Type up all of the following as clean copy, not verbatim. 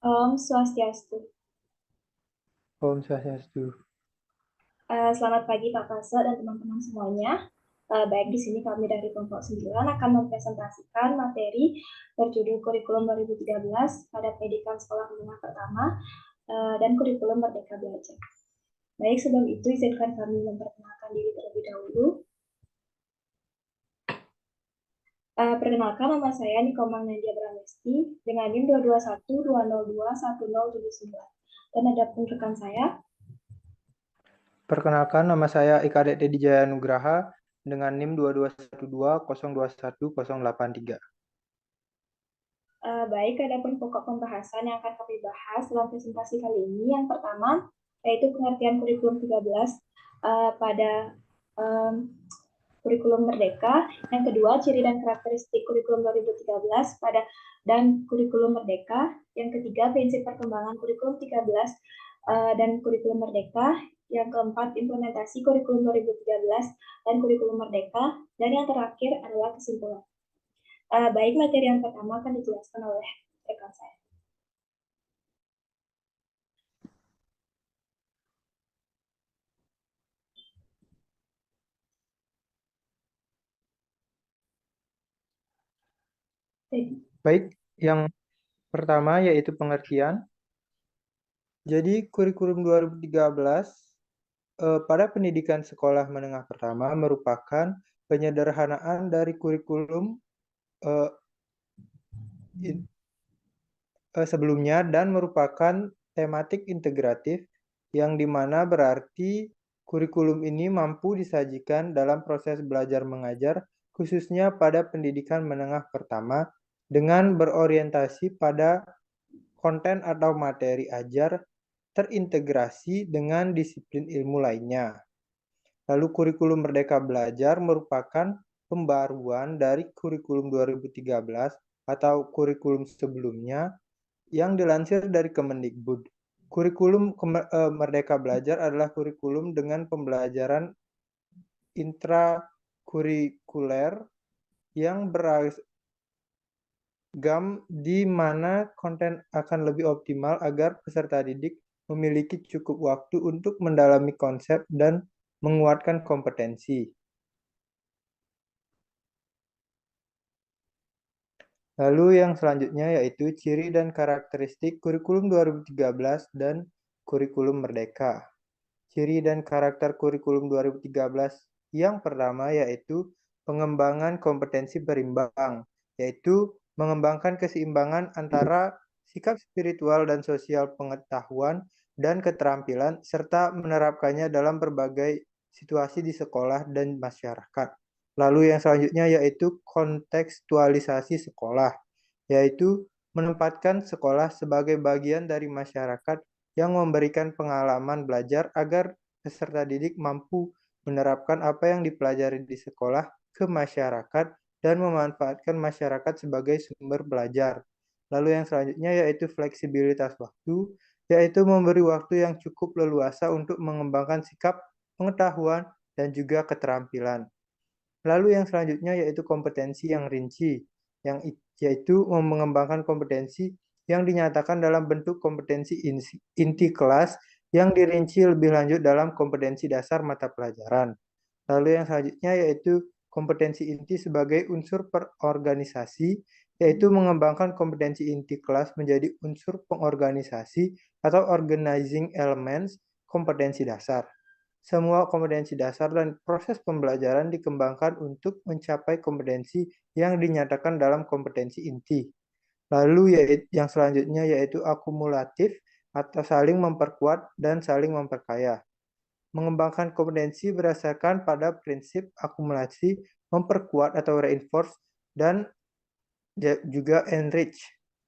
Om Swastiastu. Om Swastiastu. Selamat pagi Pak Kase dan teman-teman semuanya. Baik, di sini kami dari kelompok 9 akan mempresentasikan materi berjudul Kurikulum 2013 pada pendidikan sekolah menengah pertama dan Kurikulum Merdeka Belajar. Baik, sebelum itu izinkan kami memperkenalkan diri terlebih dahulu. Perkenalkan, nama saya Nikomang Nadia Bramesti dengan NIM 22120210079. Dan ada pun rekan saya. Perkenalkan, nama saya Ika Teddy Jaya Nugraha dengan NIM 22120210083. Baik, ada pun pokok pembahasan yang akan kami bahas dalam presentasi kali ini. Yang pertama, yaitu pengertian kurikulum 13 pada kurikulum Merdeka. Yang kedua, ciri dan karakteristik kurikulum 2013 pada dan kurikulum Merdeka. Yang ketiga, prinsip perkembangan kurikulum 13 dan kurikulum Merdeka. Yang keempat, implementasi kurikulum 2013 dan kurikulum Merdeka. Dan yang terakhir adalah kesimpulan. Baik, materi yang pertama akan dijelaskan oleh rekan saya. Baik, yang pertama yaitu pengertian. Jadi kurikulum 2013 pada pendidikan sekolah menengah pertama merupakan penyederhanaan dari kurikulum sebelumnya dan merupakan tematik integratif yang dimana berarti kurikulum ini mampu disajikan dalam proses belajar mengajar khususnya pada pendidikan menengah pertama dengan berorientasi pada konten atau materi ajar terintegrasi dengan disiplin ilmu lainnya. Lalu kurikulum Merdeka Belajar merupakan pembaruan dari kurikulum 2013 atau kurikulum sebelumnya yang dilansir dari Kemendikbud. Kurikulum Merdeka Belajar adalah kurikulum dengan pembelajaran intrakurikuler yang beragam di mana konten akan lebih optimal agar peserta didik memiliki cukup waktu untuk mendalami konsep dan menguatkan kompetensi. Lalu yang selanjutnya yaitu ciri dan karakteristik kurikulum 2013 dan kurikulum Merdeka. Ciri dan karakter kurikulum 2013 yang pertama yaitu pengembangan kompetensi berimbang, yaitu mengembangkan keseimbangan antara sikap spiritual dan sosial pengetahuan dan keterampilan serta menerapkannya dalam berbagai situasi di sekolah dan masyarakat. Lalu yang selanjutnya yaitu kontekstualisasi sekolah, yaitu menempatkan sekolah sebagai bagian dari masyarakat yang memberikan pengalaman belajar agar peserta didik mampu menerapkan apa yang dipelajari di sekolah ke masyarakat dan memanfaatkan masyarakat sebagai sumber belajar. Lalu yang selanjutnya yaitu fleksibilitas waktu, yaitu memberi waktu yang cukup leluasa untuk mengembangkan sikap, pengetahuan, dan juga keterampilan. Lalu yang selanjutnya yaitu kompetensi yang rinci, yaitu mengembangkan kompetensi yang dinyatakan dalam bentuk kompetensi inti kelas yang dirinci lebih lanjut dalam kompetensi dasar mata pelajaran. Lalu yang selanjutnya yaitu kompetensi inti sebagai unsur perorganisasi, yaitu mengembangkan kompetensi inti kelas menjadi unsur pengorganisasi atau organizing elements kompetensi dasar. Semua kompetensi dasar dan proses pembelajaran dikembangkan untuk mencapai kompetensi yang dinyatakan dalam kompetensi inti. Lalu yang selanjutnya yaitu akumulatif atau saling memperkuat dan saling memperkaya. Mengembangkan kompetensi berdasarkan pada prinsip akumulasi, memperkuat atau reinforce, dan juga enrich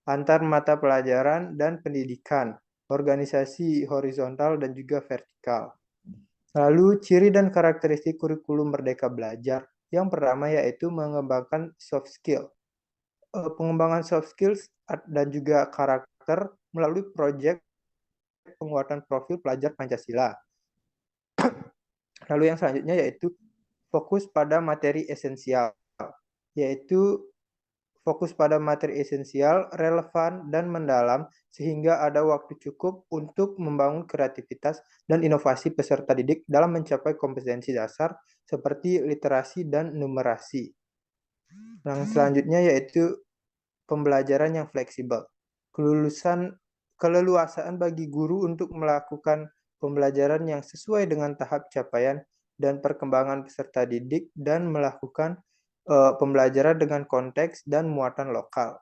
antar mata pelajaran dan pendidikan, organisasi horizontal dan juga vertikal. Lalu ciri dan karakteristik kurikulum Merdeka Belajar. Yang pertama yaitu mengembangkan soft skill. Pengembangan soft skills dan juga karakter melalui proyek penguatan profil pelajar Pancasila. Lalu yang selanjutnya yaitu fokus pada materi esensial, yaitu fokus pada materi esensial, relevan, dan mendalam, sehingga ada waktu cukup untuk membangun kreativitas dan inovasi peserta didik dalam mencapai kompetensi dasar seperti literasi dan numerasi. Yang selanjutnya yaitu pembelajaran yang fleksibel. Keleluasaan bagi guru untuk melakukan pembelajaran yang sesuai dengan tahap capaian dan perkembangan peserta didik dan melakukan pembelajaran dengan konteks dan muatan lokal.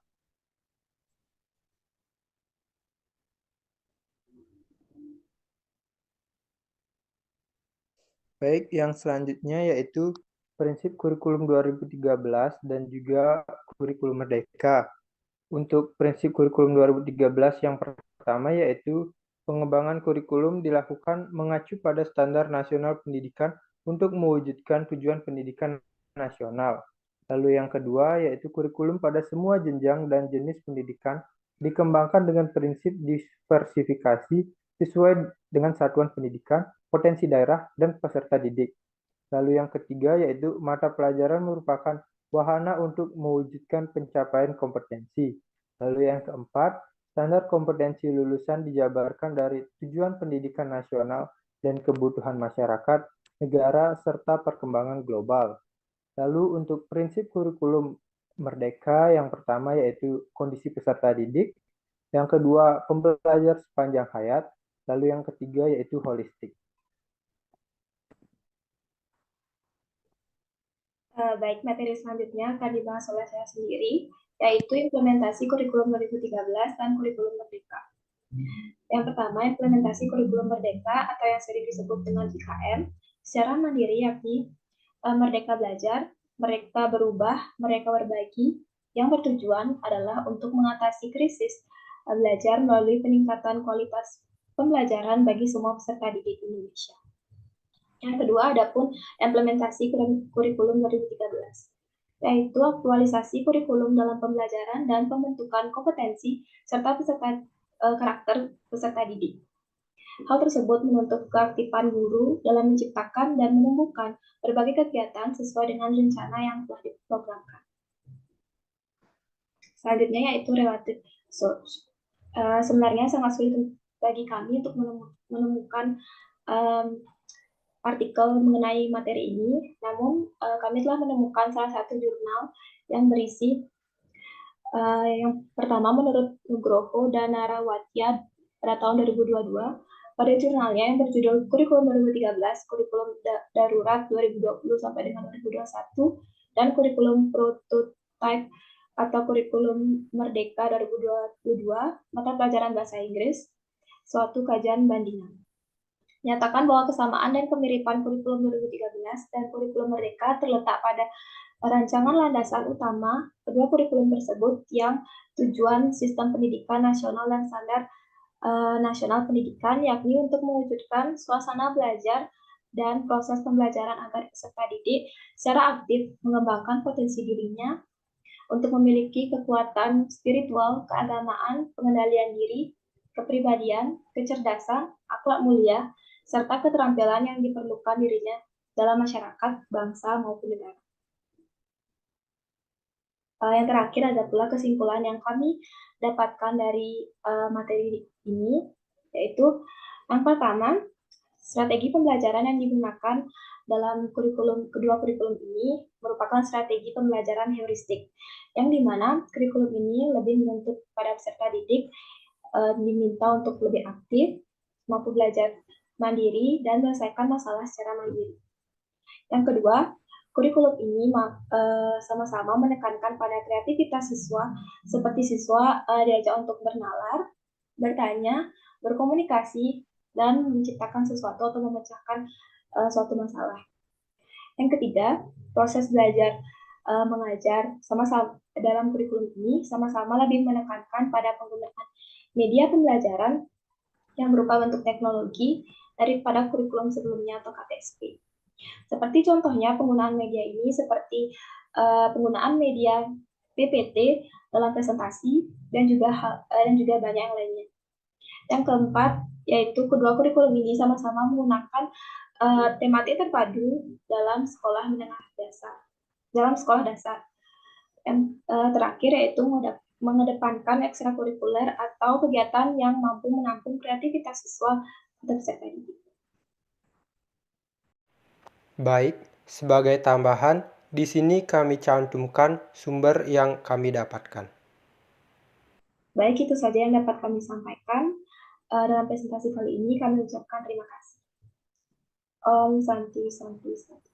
Baik, yang selanjutnya yaitu prinsip kurikulum 2013 dan juga kurikulum merdeka. Untuk prinsip kurikulum 2013 yang pertama yaitu pengembangan kurikulum dilakukan mengacu pada standar nasional pendidikan untuk mewujudkan tujuan pendidikan nasional. Lalu yang kedua yaitu kurikulum pada semua jenjang dan jenis pendidikan dikembangkan dengan prinsip diversifikasi sesuai dengan satuan pendidikan, potensi daerah, dan peserta didik. Lalu yang ketiga yaitu mata pelajaran merupakan wahana untuk mewujudkan pencapaian kompetensi. Lalu yang keempat, standar kompetensi lulusan dijabarkan dari tujuan pendidikan nasional dan kebutuhan masyarakat, negara, serta perkembangan global. Lalu untuk prinsip kurikulum merdeka, yang pertama yaitu kondisi peserta didik, yang kedua pembelajar sepanjang hayat, lalu yang ketiga yaitu holistik. Baik, materi selanjutnya akan dibahas oleh saya sendiri, yaitu implementasi kurikulum 2013 dan kurikulum merdeka. Yang pertama, implementasi kurikulum merdeka atau yang sering disebut dengan IKM secara mandiri, yakni Merdeka Belajar, Mereka Berubah, Mereka Berbagi, yang bertujuan adalah untuk mengatasi krisis belajar melalui peningkatan kualitas pembelajaran bagi semua peserta didik Indonesia. Yang kedua, adapun implementasi kurikulum 2013, yaitu aktualisasi kurikulum dalam pembelajaran dan pembentukan kompetensi serta karakter peserta didik. Hal tersebut menuntut keaktifan guru dalam menciptakan dan menumbuhkan berbagai kegiatan sesuai dengan rencana yang telah diprogramkan. Selanjutnya yaitu relative source. Sebenarnya sangat sulit bagi kami untuk menemukan artikel mengenai materi ini, namun kami telah menemukan salah satu jurnal yang berisi yang pertama menurut Nugroho dan Narawatya pada tahun 2022, pada jurnalnya yang berjudul Kurikulum 2013, Kurikulum Darurat 2020 sampai dengan 2021, dan Kurikulum Prototype atau Kurikulum Merdeka 2022, mata pelajaran bahasa Inggris, suatu kajian bandingan. Nyatakan bahwa kesamaan dan kemiripan kurikulum 2013 dan kurikulum merdeka terletak pada rancangan landasan utama kedua kurikulum tersebut, yang tujuan sistem pendidikan nasional dan standar nasional pendidikan, yakni untuk mewujudkan suasana belajar dan proses pembelajaran agar peserta didik secara aktif mengembangkan potensi dirinya untuk memiliki kekuatan spiritual, keagamaan, pengendalian diri, kepribadian, kecerdasan, akhlak mulia, serta keterampilan yang diperlukan dirinya dalam masyarakat, bangsa, maupun negara. Yang terakhir ada pula kesimpulan yang kami dapatkan dari materi ini, yaitu yang pertama, strategi pembelajaran yang digunakan dalam kedua kurikulum ini merupakan strategi pembelajaran heuristik, yang dimana kurikulum ini lebih menuntut pada peserta didik diminta untuk lebih aktif, mampu belajar mandiri, dan menyelesaikan masalah secara mandiri. Yang kedua, kurikulum ini sama-sama menekankan pada kreativitas siswa, seperti siswa diajak untuk bernalar, bertanya, berkomunikasi, dan menciptakan sesuatu atau memecahkan suatu masalah. Yang ketiga, proses belajar mengajar sama-sama dalam kurikulum ini sama-sama lebih menekankan pada penggunaan media pembelajaran yang berupa bentuk teknologi daripada kurikulum sebelumnya atau KTSP. Seperti contohnya penggunaan media ini seperti penggunaan media PPT dalam presentasi dan juga banyak yang lainnya. Yang keempat, yaitu kedua kurikulum ini sama-sama menggunakan tematik terpadu dalam sekolah menengah dasar. Yang terakhir yaitu mengedepankan ekstrakurikuler atau kegiatan yang mampu menampung kreativitas siswa atau peserta didik. Baik, sebagai tambahan, di sini kami cantumkan sumber yang kami dapatkan. Baik, itu saja yang dapat kami sampaikan. Dalam presentasi kali ini kami ucapkan terima kasih. Om Santi Santi Santi.